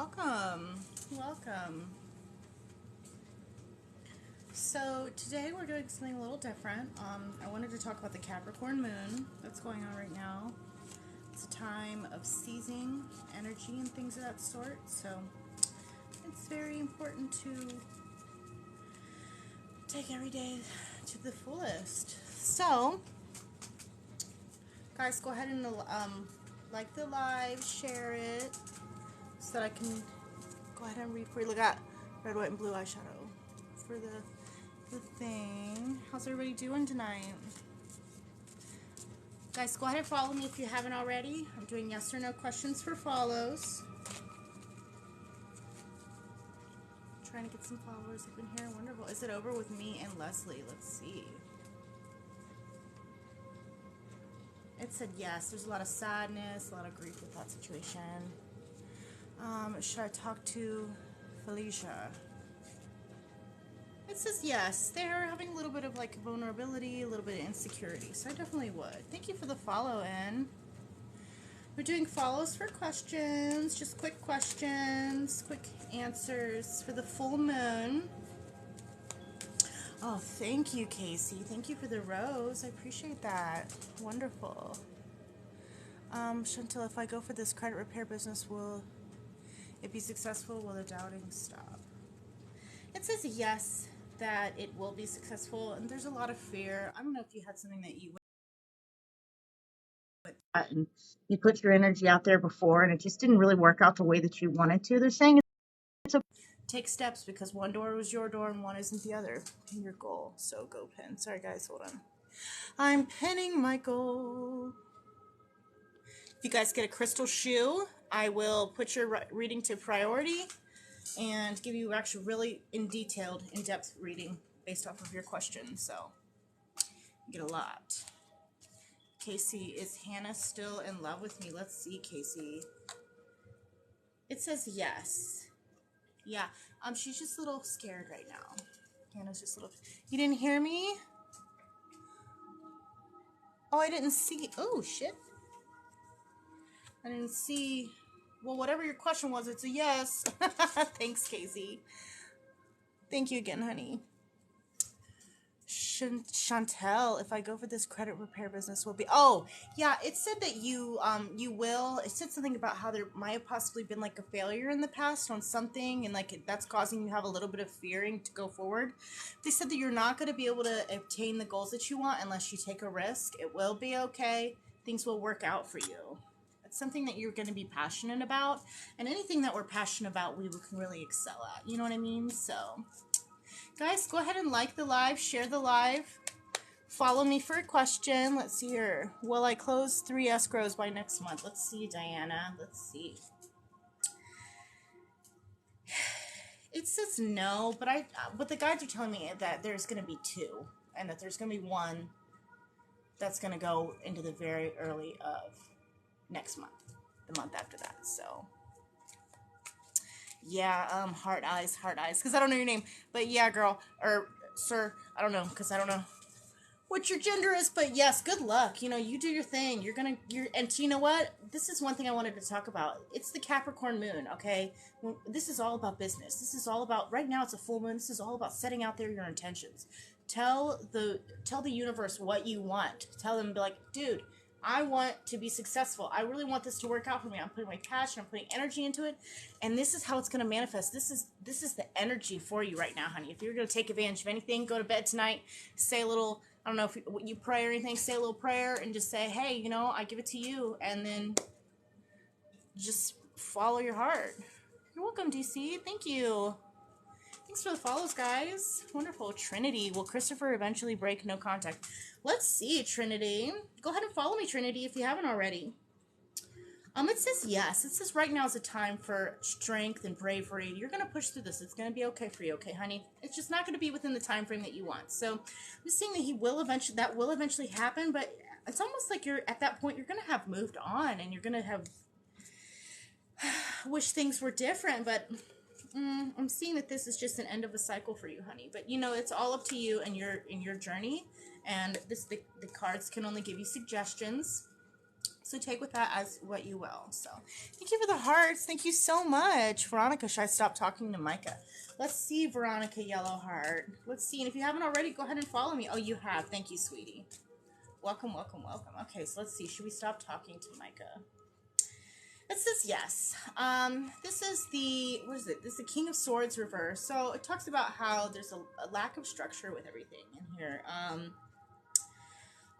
welcome. Welcome. So today we're doing something a little different. I wanted to talk about the Capricorn moon that's going on right now. It's a time of seizing energy and things of that sort. So it's very important to take every day to the fullest. So guys, go ahead and like the live, share it, so that I can go ahead and read for you. Look at red, white, and blue eyeshadow for the thing. How's everybody doing tonight? Guys, go ahead and follow me if you haven't already. I'm doing yes or no questions for follows. Trying to get some followers up in here. Wonderful. Is it over with me and Leslie? Let's see. It said yes. There's a lot of sadness, a lot of grief with that situation. Should I talk to Felicia? It says yes. They're having a little bit of like vulnerability, a little bit of insecurity. So I definitely would. Thank you for the follow in. We're doing follows for questions. Just quick questions, quick answers for the full moon. Oh, thank you, Casey. Thank you for the rose. I appreciate that. Wonderful. Chantel, if I go for this credit repair business, will it be successful? Will the doubting stop? It says yes, that it will be successful, and there's a lot of fear. I don't know if you had something that you went and you put your energy out there before and it just didn't really work out the way that you wanted to. They're saying it's a take steps because one door was your door and one isn't the other. Pin your goal. So go pin. Sorry guys, hold on. I'm pinning my goal. If you guys get a crystal shoe, I will put your reading to priority and give you actually really in-depth reading based off of your question. So you get a lot. Casey, is Hannah still in love with me? Let's see, Casey. It says yes. Yeah, she's just a little scared right now. Hannah's just a little... You didn't hear me? Oh, I didn't see... Oh, shit. I didn't see... Well, whatever your question was, it's a yes. Thanks, Casey. Thank you again, honey. Chantel, if I go for this credit repair business, will be... Oh, yeah, it said that you will... It said something about how there might have possibly been, like, a failure in the past on something, and, like, that's causing you to have a little bit of fearing to go forward. They said that you're not going to be able to obtain the goals that you want unless you take a risk. It will be okay. Things will work out for you. It's something that you're going to be passionate about, and anything that we're passionate about, we can really excel at. You know what I mean? So... Guys, go ahead and like the live, share the live, follow me for a question. Let's see here. Will I close 3 escrows by next month? Let's see, Diana. Let's see. It says no, but the guides are telling me that there's going to be 2, and that there's going to be 1 that's going to go into the very early of next month, the month after that. So... Yeah, heart eyes, because I don't know your name. But yeah, girl, or sir, I don't know, because I don't know what your gender is. But yes, good luck. You know, you do your thing. And you know what? This is one thing I wanted to talk about. It's the Capricorn moon, okay? This is all about business. This is all about, right now it's a full moon. This is all about setting out there your intentions. Tell the universe what you want. Tell them, be like, dude, I want to be successful. I really want this to work out for me. I'm putting my passion, I'm putting energy into it, and this is how it's going to manifest. This is the energy for you right now, honey. If you're going to take advantage of anything, go to bed tonight, say a little, I don't know if you pray or anything, say a little prayer and just say, hey, you know, I give it to you, and then just follow your heart. You're welcome, DC. Thank you. Thanks for the follows, guys. Wonderful. Trinity, will Christopher eventually break no contact? Let's see, Trinity. Go ahead and follow me, Trinity, if you haven't already. It says yes. It says right now is a time for strength and bravery. You're going to push through this. It's going to be okay for you, okay, honey? It's just not going to be within the time frame that you want. So I'm just saying that that will eventually happen, but it's almost like you're at that point, you're going to have moved on, and you're going to have wish things were different, but... I'm seeing that this is just an end of a cycle for you, honey. But, you know, it's all up to you and your journey. And the cards can only give you suggestions. So take with that as what you will. So thank you for the hearts. Thank you so much. Veronica, should I stop talking to Micah? Let's see, Veronica Yellow Heart. Let's see. And if you haven't already, go ahead and follow me. Oh, you have. Thank you, sweetie. Welcome, welcome, welcome. Okay, so let's see. Should we stop talking to Micah? It says yes. This is the, what is it? This is the King of Swords reverse. So it talks about how there's a lack of structure with everything in here.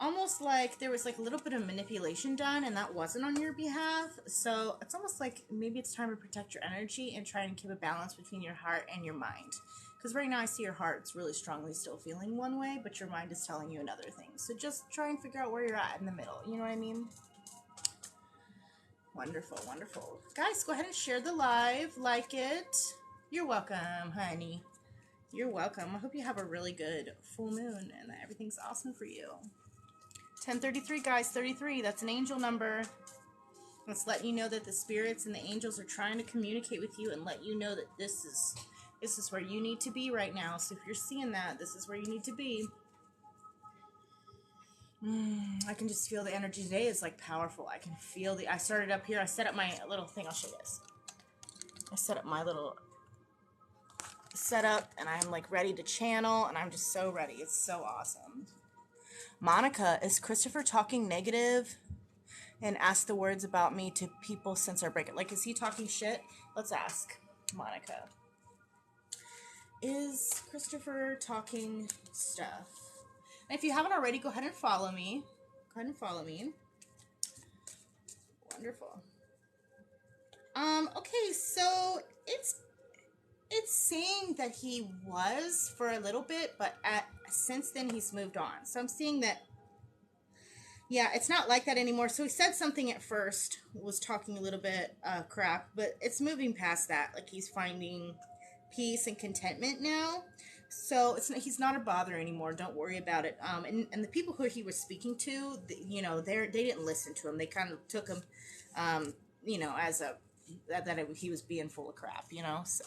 Almost like there was like a little bit of manipulation done and that wasn't on your behalf. So it's almost like maybe it's time to protect your energy and try and keep a balance between your heart and your mind. Because right now I see your heart's really strongly still feeling one way, but your mind is telling you another thing. So just try and figure out where you're at in the middle. You know what I mean? Wonderful, wonderful. Guys, go ahead and share the live. Like it. You're welcome, honey. You're welcome. I hope you have a really good full moon and that everything's awesome for you. 1033, guys. 33. That's an angel number. Let's let you know that the spirits and the angels are trying to communicate with you and let you know that this is where you need to be right now. So if you're seeing that, this is where you need to be. I can just feel the energy today is like powerful. I can feel I started up here. I set up my little thing. I'll show you this. I set up my little setup and I'm like ready to channel and I'm just so ready. It's so awesome. Monica, is Christopher talking negative and ask the words about me to people since our breakup? Like, is he talking shit? Let's ask Monica. Is Christopher talking stuff? And if you haven't already, go ahead and follow me. Go ahead and follow me. Wonderful. Okay, so it's saying that he was for a little bit, but since then he's moved on. So I'm seeing that, yeah, it's not like that anymore. So he said something at first, was talking a little bit crap, but it's moving past that. Like he's finding peace and contentment now. So he's not a bother anymore. Don't worry about it. And the people who he was speaking to, you know, they didn't listen to him. They kind of took him, you know, as he was being full of crap, you know. So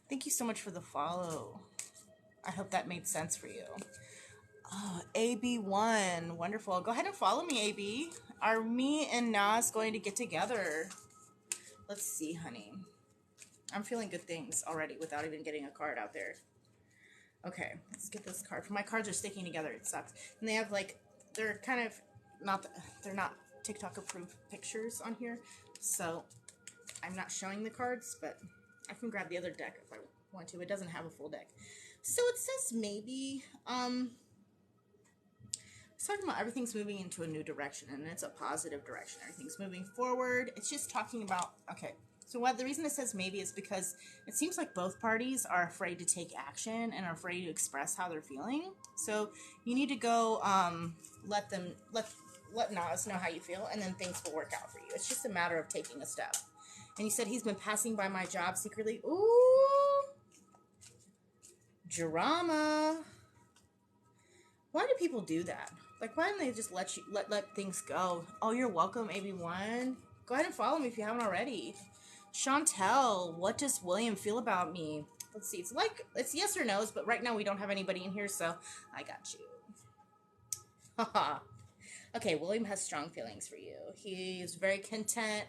thank you so much for the follow. I hope that made sense for you. Oh, AB1, wonderful. Go ahead and follow me, AB. Are me and Nas going to get together? Let's see, honey. I'm feeling good things already without even getting a card out there. Okay, let's get this card. My cards are sticking together. It sucks. And they have like, they're kind of they're not TikTok approved pictures on here. So I'm not showing the cards, but I can grab the other deck if I want to. It doesn't have a full deck. So it says maybe, it's talking about everything's moving into a new direction and it's a positive direction. Everything's moving forward. It's just talking about, okay. So the reason it says maybe is because it seems like both parties are afraid to take action and are afraid to express how they're feeling. So you need to go let Nas know how you feel, and then things will work out for you. It's just a matter of taking a step. And you said he's been passing by my job secretly. Ooh, drama. Why do people do that? Like, why don't they just let things go? Oh, you're welcome, AB1. Go ahead and follow me if you haven't already. Chantel, what does William feel about me? Let's see. It's yes or no's, but right now we don't have anybody in here, so I got you. Haha. Okay, William has strong feelings for you. He's very content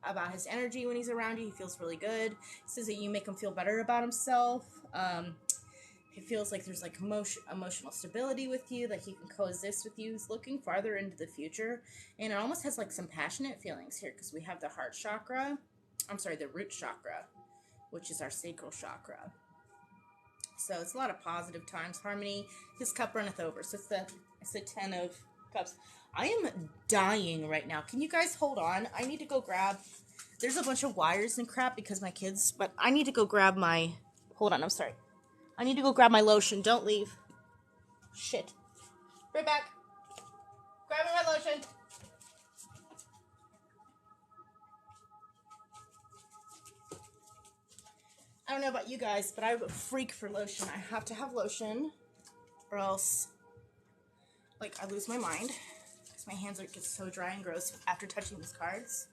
about his energy when he's around you. He feels really good. He says that you make him feel better about himself. He feels like there's like emotional stability with you, that he can coexist with you. He's looking farther into the future, and it almost has like some passionate feelings here because we have the heart chakra. I'm sorry, the root chakra, which is our sacral chakra. So it's a lot of positive times. Harmony, his cup runneth over. So it's the 10 of cups. I am dying right now. Can you guys hold on? I need to go grab, there's a bunch of wires and crap because my kids, but I need to go grab my, hold on, I'm sorry. I need to go grab my lotion. Don't leave. Shit. Right back. Grabbing my lotion. I don't know about you guys, but I'm a freak for lotion. I have to have lotion or else, like, I lose my mind because my hands get so dry and gross after touching these cards.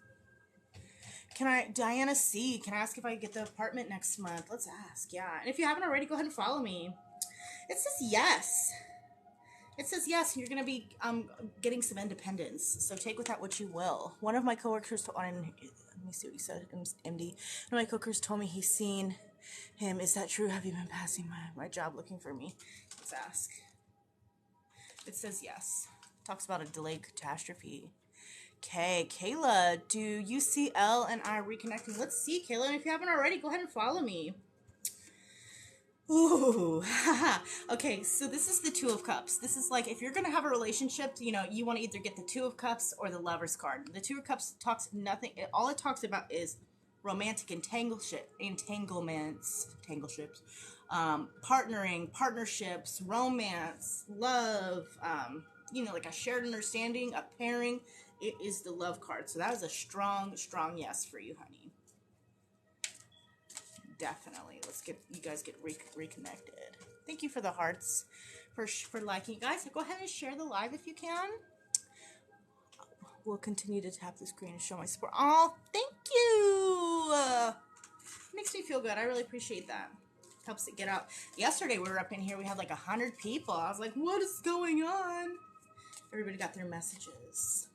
Diana C., can I ask if I get the apartment next month? Let's ask, yeah. And if you haven't already, go ahead and follow me. It says yes. It says yes, you're going to be getting some independence. So take with that what you will. One of my coworkers, let me see what he said, MD. One of my coworkers told me he's seen him. Is that true? Have you been passing my job looking for me? Let's ask. It says yes. Talks about a delayed catastrophe. Okay, Kayla, do you see Elle and I reconnecting? Let's see, Kayla. And if you haven't already, go ahead and follow me. Ooh, okay, so this is the Two of Cups. This is like, if you're going to have a relationship, you know, you want to either get the Two of Cups or the Lover's card. The Two of Cups talks nothing, all it talks about is romantic entanglements, partnering, partnerships, romance, love, you know, like a shared understanding, a pairing. It is the Love card. So that is a strong, strong yes for you, honey. Definitely. Let's get you guys get reconnected. Thank you for the hearts, for liking. Guys, go ahead and share the live if you can. We'll continue to tap the screen and show my support. Oh, thank you. Makes me feel good. I really appreciate that. Helps it get out. Yesterday we were up in here. We had like 100 people. I was like, what is going on? Everybody got their messages.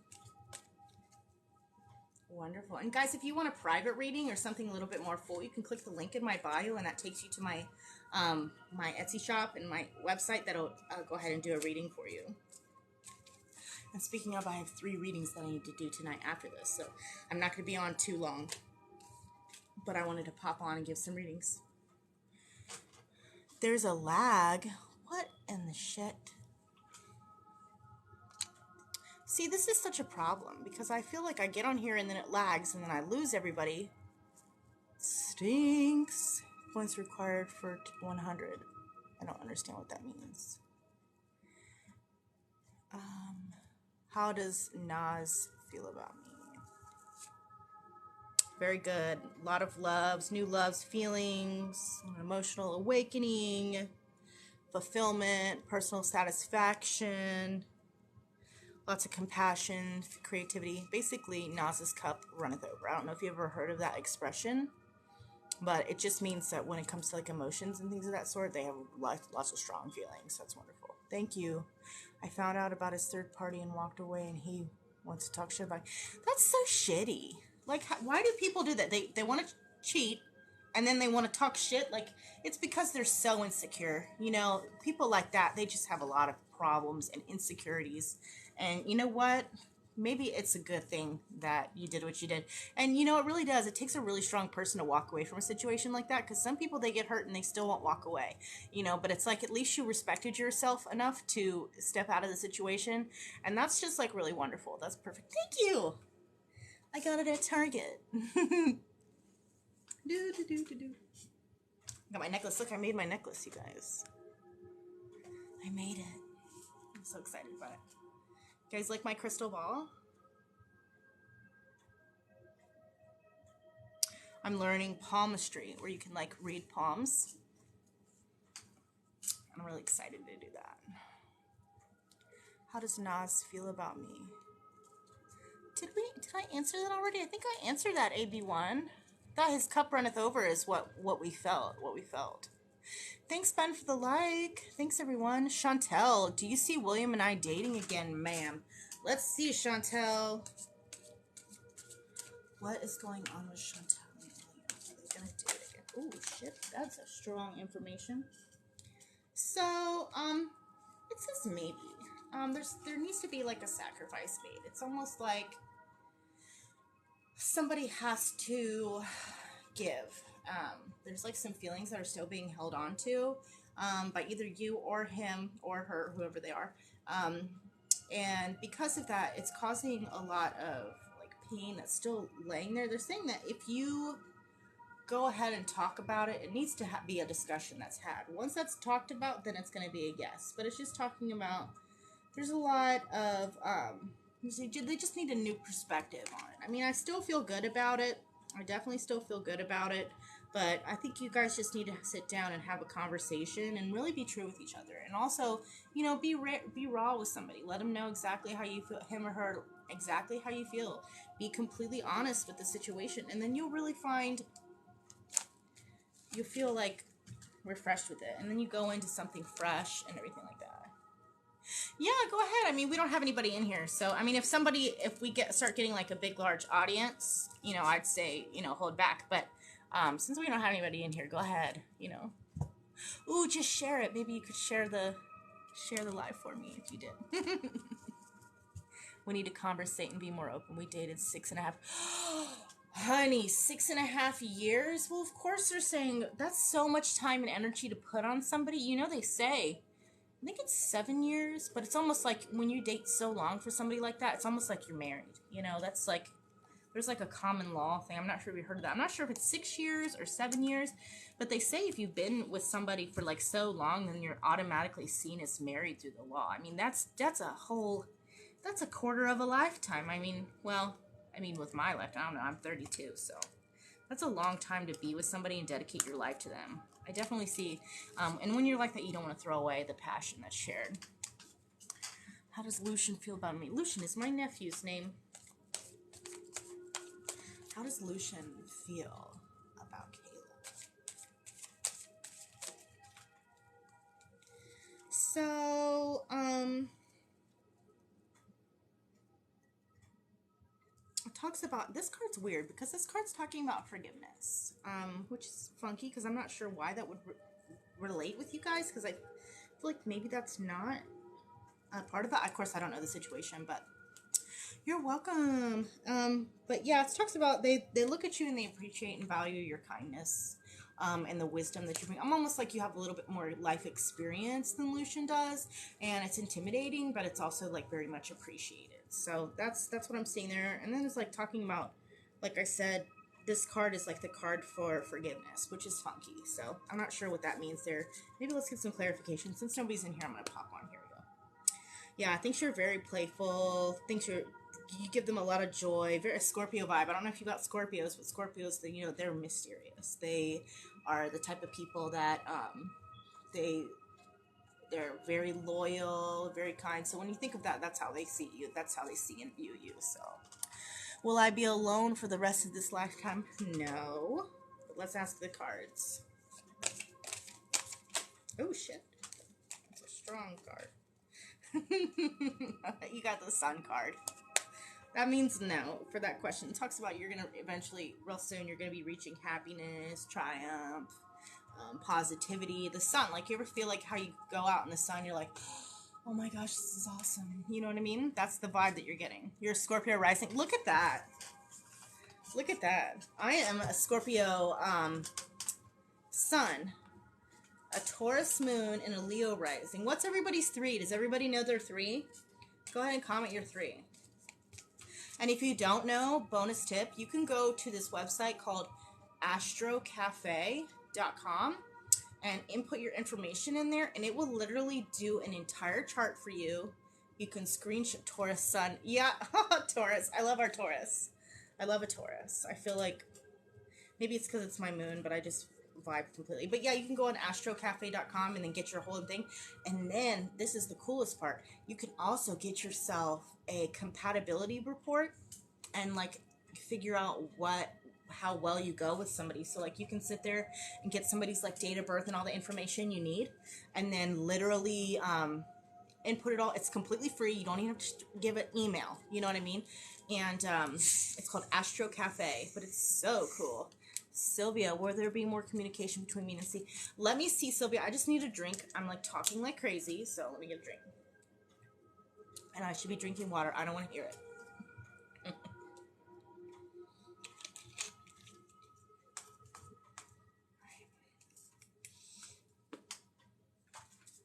Wonderful. And guys, if you want a private reading or something a little bit more full, you can click the link in my bio, and that takes you to my my Etsy shop and my website that'll go ahead and do a reading for you. And speaking of, I have 3 readings that I need to do tonight after this, so I'm not going to be on too long. But I wanted to pop on and give some readings. There's a lag. What in the shit? See, this is such a problem because I feel like I get on here and then it lags and then I lose everybody. Stinks. Points required for 100. I don't understand what that means. How does Nas feel about me? Very good. A lot of loves, new loves, feelings, emotional awakening, fulfillment, personal satisfaction. Lots of compassion, creativity. Basically, Nas's cup runneth over. I don't know if you ever heard of that expression, but it just means that when it comes to like emotions and things of that sort, they have lots of strong feelings. That's wonderful. Thank you. I found out about his third party and walked away, and he wants to talk shit about. That's so shitty. Like, why do people do that? They want to cheat, and then they want to talk shit. Like, it's because they're so insecure. You know, people like that, they just have a lot of problems and insecurities. And you know what? Maybe it's a good thing that you did what you did. And you know, it really does. It takes a really strong person to walk away from a situation like that, because some people, they get hurt and they still won't walk away. You know, but it's like, at least you respected yourself enough to step out of the situation. And that's just like really wonderful. That's perfect. Thank you. I got it at Target. Got my necklace. Look, I made my necklace, you guys. I made it. I'm so excited about it. You guys like my crystal ball? I'm learning palmistry, where you can like read palms. I'm really excited to do that. How does Nas feel about me? Did I answer that already? I think I answered that, AB1. That his cup runneth over is what we felt. Thanks, Ben, for the like. Thanks, everyone. Chantel, do you see William and I dating again, ma'am? Let's see, Chantel. What is going on with Chantel and William? Are they gonna do it again? Oh, shit. That's a strong information. So, it says maybe. There needs to be like a sacrifice made. It's almost like somebody has to give. There's like some feelings that are still being held on to by either you or him or her, whoever they are. And because of that, it's causing a lot of like pain that's still laying there. They're saying that if you go ahead and talk about it, it needs to be a discussion that's had. Once that's talked about, then it's going to be a yes. But it's just talking about, there's a lot of, they just need a new perspective on it. I mean, I still feel good about it. I definitely still feel good about it. But I think you guys just need to sit down and have a conversation and really be true with each other. And also, you know, be raw with somebody. Let them know exactly how you feel, him or her, exactly how you feel. Be completely honest with the situation. And then you'll really find, you feel like refreshed with it. And then you go into something fresh and everything like that. Yeah, go ahead. I mean, we don't have anybody in here, so I mean, if we start getting like a big, large audience, I'd say, hold back. But since we don't have anybody in here, go ahead. Ooh, just share it. Maybe you could share the live for me if you did. We need to conversate and be more open. We dated 6.5. Honey, 6.5 years? Well, of course they're saying that's so much time and energy to put on somebody. They say, I think it's 7 years, but it's almost like when you date so long for somebody like that, it's almost like you're married. That's like, there's like a common law thing. I'm not sure if you heard of that. I'm not sure if it's 6 years or 7 years, but they say if you've been with somebody for like so long, then you're automatically seen as married through the law. I mean, that's a quarter of a lifetime. I mean, with my life, I don't know, I'm 32, so that's a long time to be with somebody and dedicate your life to them. I definitely see, and when you're like that, you don't want to throw away the passion that's shared. How does Lucian feel about me? Lucian is my nephew's name. How does Lucian feel about Caleb? So, it talks about, this card's weird because this card's talking about forgiveness, which is funky because I'm not sure why that would relate with you guys, because I feel like maybe that's not a part of it. Of course, I don't know the situation, but you're welcome. But yeah, it talks about they look at you and they appreciate and value your kindness, and the wisdom that you bring. I'm almost like you have a little bit more life experience than Lucian does, and it's intimidating, but it's also like very much appreciated. So that's what I'm seeing there. And then it's like talking about, like I said, this card is like the card for forgiveness, which is funky. So I'm not sure what that means there. Maybe let's get some clarification. Since nobody's in here, I'm gonna pop on. Here we go. Yeah, I think you're very playful. You give them a lot of joy. Very Scorpio vibe. I don't know if you got Scorpios, but Scorpios, they're mysterious. They are the type of people that they're very loyal, very kind. So when you think of that, that's how they see you. That's how they see and view you. So, will I be alone for the rest of this lifetime? No. But let's ask the cards. Oh shit, that's a strong card. You got the Sun card. That means no for that question. It talks about you're going to eventually, real soon, you're going to be reaching happiness, triumph, positivity. The sun, like you ever feel like how you go out in the sun, you're like, oh my gosh, this is awesome. You know what I mean? That's the vibe that you're getting. You're a Scorpio rising. Look at that. Look at that. I am a Scorpio sun, a Taurus moon, and a Leo rising. What's everybody's 3? Does everybody know their 3? Go ahead and comment your 3. And if you don't know, bonus tip, you can go to this website called astrocafe.com and input your information in there, and it will literally do an entire chart for you. You can screenshot Taurus sun. Yeah, Taurus. I love our Taurus. I love a Taurus. I feel like maybe it's because it's my moon, but I just vibe completely. But yeah, you can go on astrocafe.com and then get your whole thing. And then this is the coolest part. You can also get yourself a compatibility report and like figure out how well you go with somebody. So like you can sit there and get somebody's like date of birth and all the information you need, and then literally input it all. It's completely free. You don't even have to give it email. You know what I mean? And it's called Astro Cafe, but it's so cool. Sylvia, will there be more communication between me and C? Let me see, Sylvia. I just need a drink. I'm like talking like crazy, so let me get a drink. And I should be drinking water. I don't want to hear it.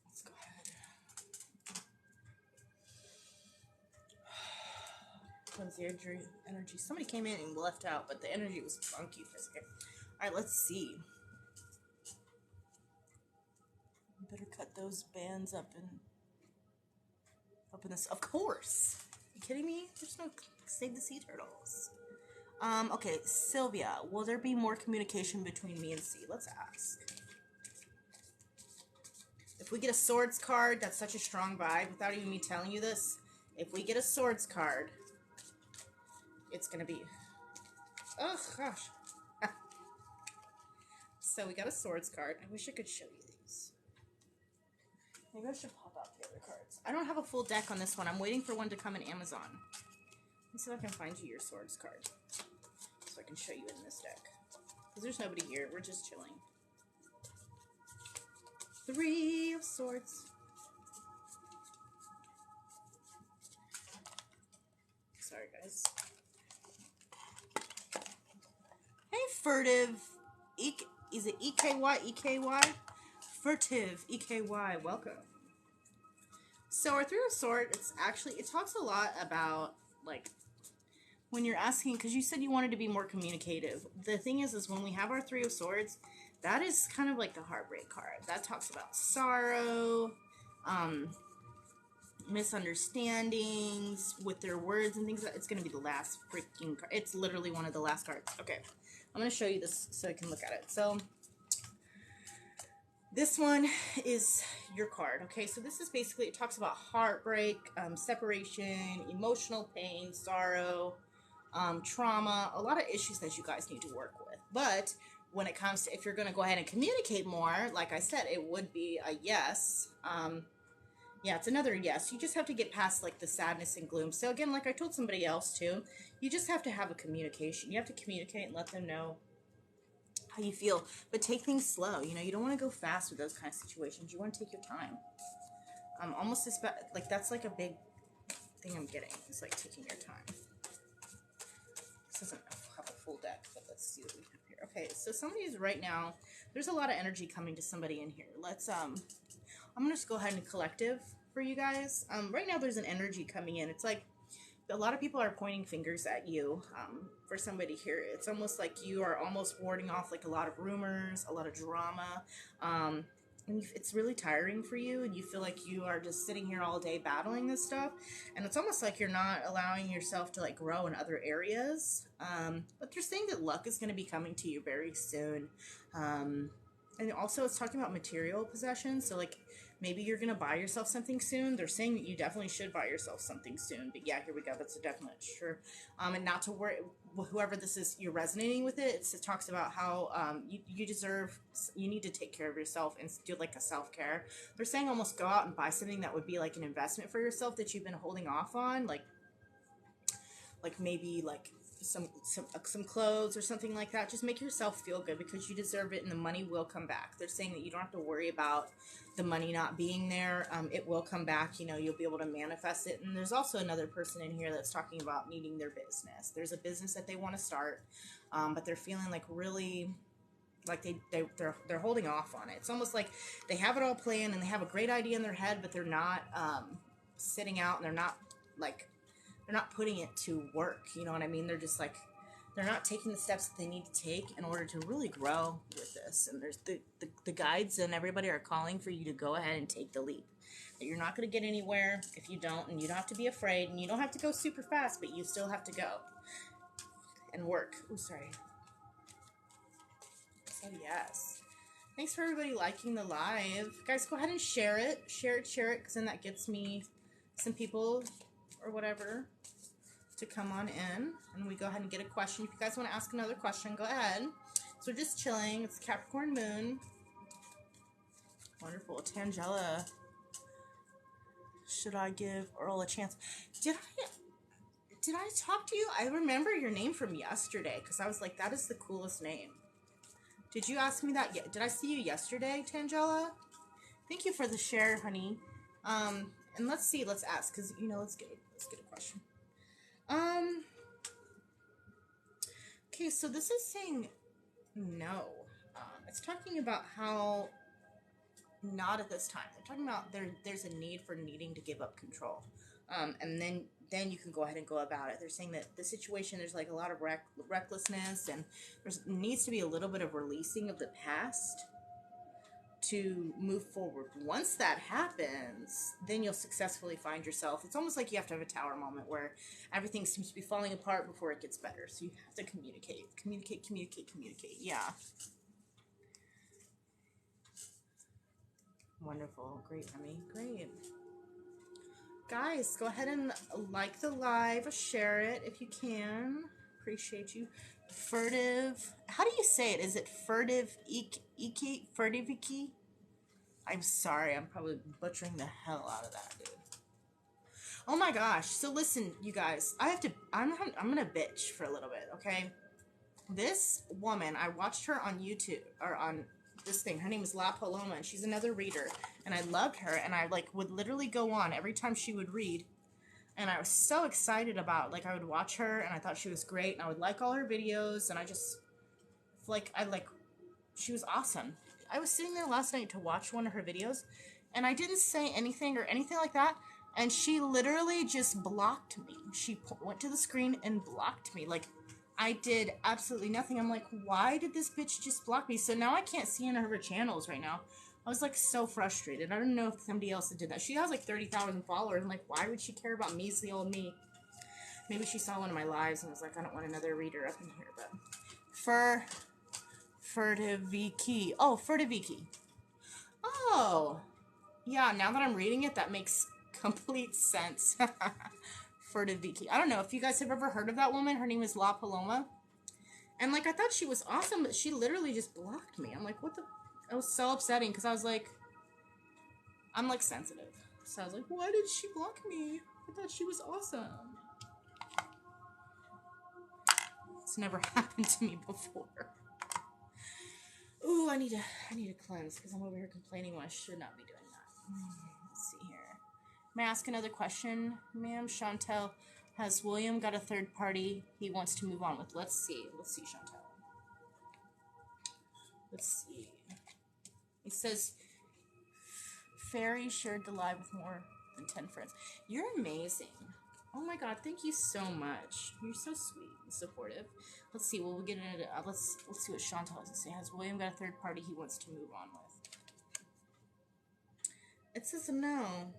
Let's go ahead. When's the energy? Somebody came in and left out, but the energy was funky for a second. All right, let's see. Better cut those bands up in this. Of course. Are you kidding me? There's no save the sea turtles. Okay, Sylvia, will there be more communication between me and C? Let's ask. If we get a swords card, that's such a strong vibe. Without even me telling you this, if we get a swords card, it's gonna be, oh gosh. So we got a swords card. I wish I could show you these. Maybe I should pop out the other cards. I don't have a full deck on this one. I'm waiting for one to come in Amazon. Let's see if I can find you your swords card, so I can show you in this deck. Because there's nobody here. We're just chilling. Three of Swords. Sorry, guys. Hey, Furtive. Is it EKY? EKY? Furtive. EKY. Welcome. So our Three of Swords, it talks a lot about, like, when you're asking, because you said you wanted to be more communicative. The thing is when we have our Three of Swords, that is kind of like the heartbreak card. That talks about sorrow, misunderstandings with their words and things. It's going to be the last freaking card. It's literally one of the last cards. Okay, I'm going to show you this so you can look at it. So this one is your card. Okay, so this is basically, it talks about heartbreak, separation, emotional pain, sorrow, trauma, a lot of issues that you guys need to work with. But when it comes to, if you're going to go ahead and communicate more, like I said, it would be a yes. Yeah, it's another yes. You just have to get past, like, the sadness and gloom. So again, like I told somebody else too, you just have to have a communication. You have to communicate and let them know how you feel, but take things slow. You know, you don't want to go fast with those kind of situations. You want to take your time. Almost like that's like a big thing I'm getting. It's like taking your time. This doesn't have a full deck, but let's see what we have here. Okay, so somebody's right now, there's a lot of energy coming to somebody in here. Let's I'm gonna just go ahead and collective for you guys. Right now there's an energy coming in. It's like a lot of people are pointing fingers at you. For somebody here, it's almost like you are almost warding off like a lot of rumors, a lot of drama. And it's really tiring for you, and you feel like you are just sitting here all day battling this stuff, and it's almost like you're not allowing yourself to, like, grow in other areas. But they're saying that luck is going to be coming to you very soon. And also it's talking about material possessions, so, like, maybe you're going to buy yourself something soon. They're saying that you definitely should buy yourself something soon. But yeah, here we go. That's a definite sure. And not to worry, whoever this is, you're resonating with it. It talks about how you need to take care of yourself and do, like, a self-care. They're saying almost go out and buy something that would be like an investment for yourself that you've been holding off on. Like maybe like some clothes or something like that. Just make yourself feel good because you deserve it, and the money will come back. They're saying that you don't have to worry about the money not being there. It will come back. You know, you'll be able to manifest it. And there's also another person in here that's talking about needing their business. There's a business that they want to start, but they're feeling like really like they're holding off on it. It's almost like they have it all planned and they have a great idea in their head, but they're not sitting out, and they're not putting it to work. You know what I mean? They're just like, they're not taking the steps that they need to take in order to really grow with this. And there's the guides and everybody are calling for you to go ahead and take the leap. That you're not going to get anywhere if you don't, and you don't have to be afraid, and you don't have to go super fast, but you still have to go and work. Oh, sorry. I said yes. Thanks for everybody liking the live. Guys, go ahead and share it. Share it, because then that gets me some people or whatever to come on in, and we go ahead and get a question. If you guys want to ask another question, go ahead. So we're just chilling. It's Capricorn moon. Wonderful. Tangela. Should I give Earl a chance? Did I talk to you? I remember your name from yesterday, because I was like, that is the coolest name. Did you ask me that? Did I see you yesterday, Tangela? Thank you for the share, honey. And let's see, let's ask, because, you know, let's get a question. Okay, so this is saying no. It's talking about how not at this time. They're talking about there's a need for needing to give up control. And then you can go ahead and go about it. They're saying that the situation, there's like a lot of recklessness, and there needs to be a little bit of releasing of the past to move forward. Once that happens, then you'll successfully find yourself. It's almost like you have to have a tower moment where everything seems to be falling apart before it gets better. So you have to communicate. Yeah. Wonderful. Great, Emmy. Great. Guys, go ahead and like the live, share it if you can. Appreciate you. Furtive. How do you say it? Is it furtive? Furtiviki? I'm sorry. I'm probably butchering the hell out of that, dude. Oh my gosh. So listen, you guys. I'm gonna bitch for a little bit, okay? This woman, I watched her on YouTube, or on this thing. Her name is La Paloma, and she's another reader. And I loved her, and I, like, would literally go on every time she would read. And I was so excited about, like, I would watch her, and I thought she was great, and I would like all her videos, and I just, like, she was awesome. I was sitting there last night to watch one of her videos, and I didn't say anything or anything like that, and she literally just blocked me. She went to the screen and blocked me. Like, I did absolutely nothing. I'm like, why did this bitch just block me? So now I can't see any of her channels right now. I was, like, so frustrated. I don't know if somebody else did that. She has, like, 30,000 followers. I'm like, why would she care about measly old me? Maybe she saw one of my lives and was like, I don't want another reader up in here, but... Furtiviki. Oh, Furtiviki. Oh. Yeah, now that I'm reading it, that makes complete sense. Furtiviki. I don't know if you guys have ever heard of that woman. Her name is La Paloma. And, like, I thought she was awesome, but she literally just blocked me. I'm like, what the... It was so upsetting, because I was like... I'm, like, sensitive. So I was like, why did she block me? I thought she was awesome. It's never happened to me before. Ooh, I need to cleanse, because I'm over here complaining when I should not be doing that. Let's see here. May I ask another question, ma'am? Chantel, has William got a third party he wants to move on with? Let's see. Let's see, Chantel. Let's see. It says, Fairy shared the live with more than 10 friends. You're amazing. Oh my god, thank you so much. You're so sweet and supportive. Let's see, we'll get into it. Let's see what Chantal has to say. Has William got a third party he wants to move on with? It says no.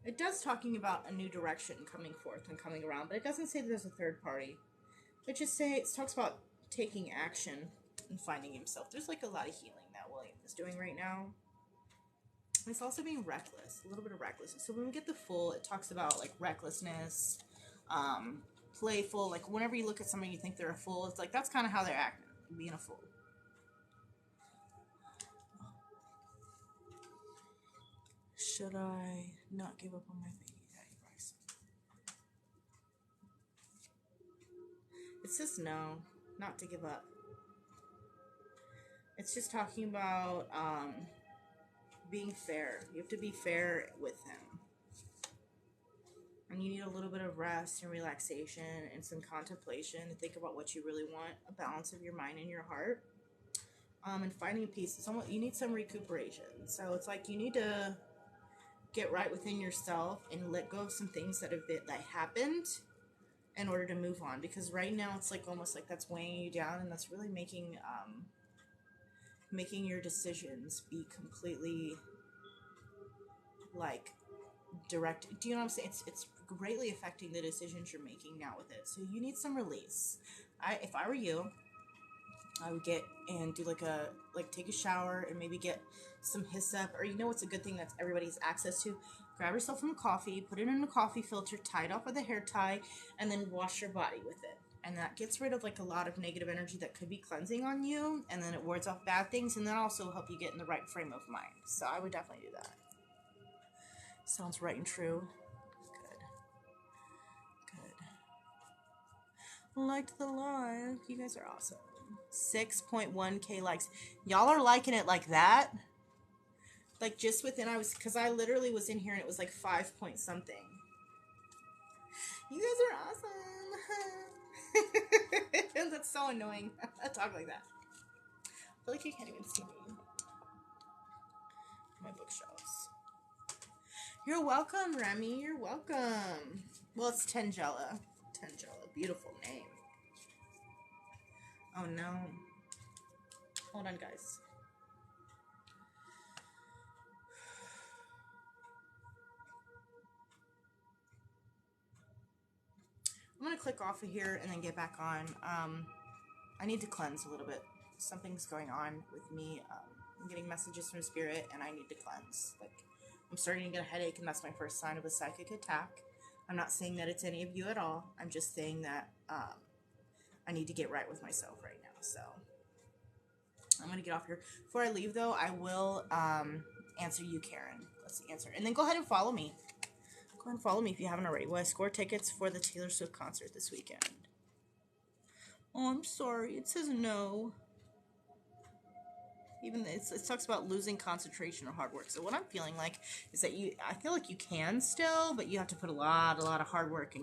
It does talking about a new direction coming forth and coming around, but it doesn't say that there's a third party. It talks about taking action and finding himself. There's, like, a lot of healing that William is doing right now. It's also being reckless, a little bit of recklessness. So when we get the full, it talks about, like, recklessness, playful. Like, whenever you look at somebody you think they're a fool, it's like, that's kind of how they're acting, being a fool. Should I not give up on my baby daddy, Bryson? It says no, not to give up. It's just talking about, being fair. You have to be fair with him. And you need a little bit of rest and relaxation and some contemplation to think about what you really want, a balance of your mind and your heart. And finding peace. You need some recuperation. So it's like you need to get right within yourself and let go of some things that happened in order to move on. Because right now it's like almost like that's weighing you down, and that's really making your decisions be completely, like, direct. Do you know what I'm saying? It's greatly affecting the decisions you're making now with it. So you need some release. If I were you, I would get and do take a shower and maybe get some hyssop, or you know what's a good thing that everybody has access to? Grab yourself some coffee, put it in a coffee filter, tie it off with a hair tie, and then wash your body with it. And that gets rid of, like, a lot of negative energy that could be cleansing on you, and then it wards off bad things, and that also help you get in the right frame of mind. So I would definitely do that. Sounds right and true. Good. Liked the live. You guys are awesome. 6.1k likes. Y'all are liking it like that? Like, just within, because I literally was in here and it was like 5 point something. You guys are awesome. That's so annoying. I talk like that. I feel like you can't even see me. My bookshelves. You're welcome, Remy. You're welcome. Well, it's Tangela. Tangela. Beautiful name. Oh, no. Hold on, guys. I'm going to click off of here and then get back on. I need to cleanse a little bit. Something's going on with me. I'm getting messages from Spirit, and I need to cleanse. Like, I'm starting to get a headache, and that's my first sign of a psychic attack. I'm not saying that it's any of you at all. I'm just saying that I need to get right with myself right now. So I'm going to get off here. Before I leave, though, I will answer you, Karen. Let's see, answer. And then go ahead and follow me. Go ahead and follow me if you haven't already. Will I score tickets for the Taylor Swift concert this weekend? Oh, I'm sorry. It says no. Even it talks about losing concentration or hard work. So what I'm feeling like is that I feel like you can still, but you have to put a lot of hard work in.